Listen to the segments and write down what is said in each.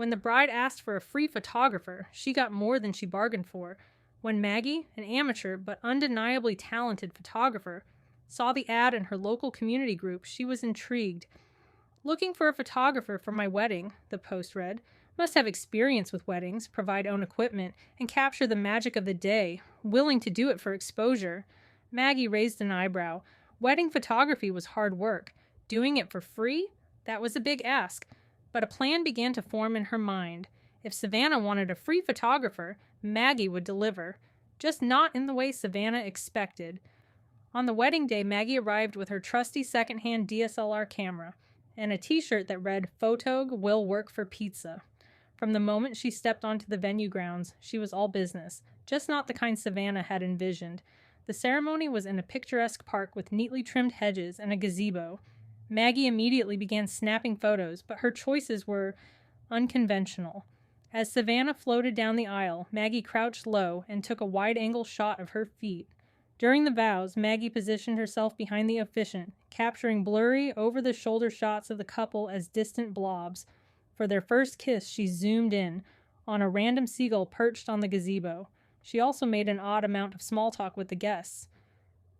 When the bride asked for a free photographer, she got more than she bargained for. When Maggie, an amateur but undeniably talented photographer, saw the ad in her local community group, she was intrigued. "Looking for a photographer for my wedding," the post read. "Must have experience with weddings, provide own equipment, and capture the magic of the day. Willing to do it for exposure." Maggie raised an eyebrow. Wedding photography was hard work. Doing it for free? That was a big ask. But a plan began to form in her mind. If Savannah wanted a free photographer, Maggie would deliver. Just not in the way Savannah expected. On the wedding day, Maggie arrived with her trusty secondhand DSLR camera and a t-shirt that read, "Photog will work for pizza." From the moment she stepped onto the venue grounds, she was all business, just not the kind Savannah had envisioned. The ceremony was in a picturesque park with neatly trimmed hedges and a gazebo. Maggie immediately began snapping photos, but her choices were unconventional. As Savannah floated down the aisle, Maggie crouched low and took a wide-angle shot of her feet. During the vows, Maggie positioned herself behind the officiant, capturing blurry, over-the-shoulder shots of the couple as distant blobs. For their first kiss, she zoomed in on a random seagull perched on the gazebo. She also made an odd amount of small talk with the guests.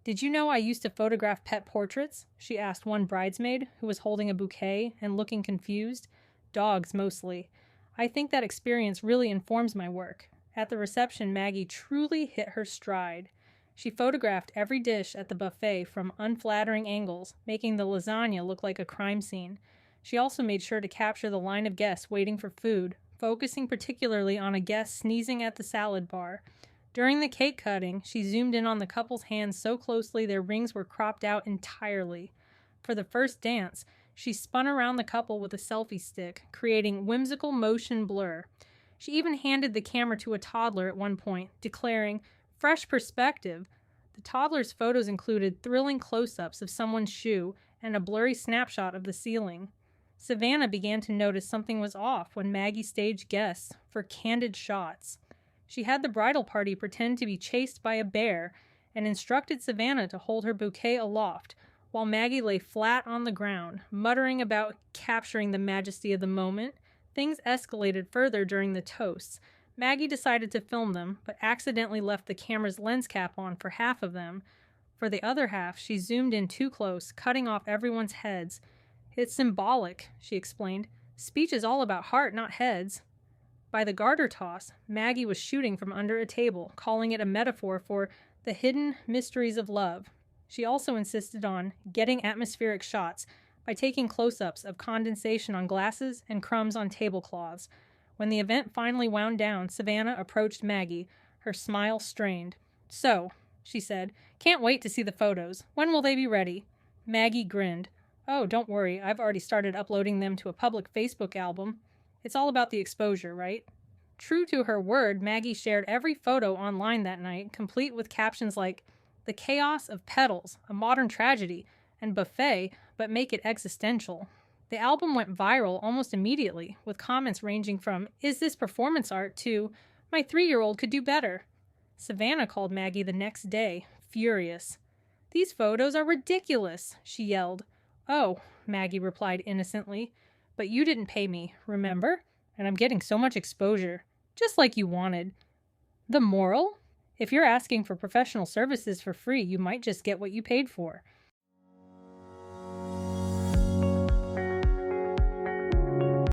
"Did you know I used to photograph pet portraits?" she asked one bridesmaid, who was holding a bouquet and looking confused. "Dogs, mostly. I think that experience really informs my work." At the reception, Maggie truly hit her stride. She photographed every dish at the buffet from unflattering angles, making the lasagna look like a crime scene. She also made sure to capture the line of guests waiting for food, focusing particularly on a guest sneezing at the salad bar. During the cake cutting, she zoomed in on the couple's hands so closely their rings were cropped out entirely. For the first dance, she spun around the couple with a selfie stick, creating whimsical motion blur. She even handed the camera to a toddler at one point, declaring, "Fresh perspective." The toddler's photos included thrilling close-ups of someone's shoe and a blurry snapshot of the ceiling. Savannah began to notice something was off when Maggie staged guests for candid shots. She had the bridal party pretend to be chased by a bear and instructed Savannah to hold her bouquet aloft, while Maggie lay flat on the ground, muttering about capturing the majesty of the moment. Things escalated further during the toasts. Maggie decided to film them, but accidentally left the camera's lens cap on for half of them. For the other half, she zoomed in too close, cutting off everyone's heads. "It's symbolic," she explained. "Speech is all about heart, not heads." By the garter toss, Maggie was shooting from under a table, calling it a metaphor for the hidden mysteries of love. She also insisted on getting atmospheric shots by taking close-ups of condensation on glasses and crumbs on tablecloths. When the event finally wound down, Savannah approached Maggie, her smile strained. "So," she said, "can't wait to see the photos. When will they be ready?" Maggie grinned. "Oh, don't worry, I've already started uploading them to a public Facebook album. It's all about the exposure, right?" True to her word, Maggie shared every photo online that night, complete with captions like, "The chaos of petals, a modern tragedy," and "buffet, but make it existential." The album went viral almost immediately, with comments ranging from, "Is this performance art?" to, "My 3-year-old could do better." Savannah called Maggie the next day, furious. "These photos are ridiculous," she yelled. "Oh," Maggie replied innocently, "but you didn't pay me, remember? And I'm getting so much exposure, just like you wanted." The moral? If you're asking for professional services for free, you might just get what you paid for.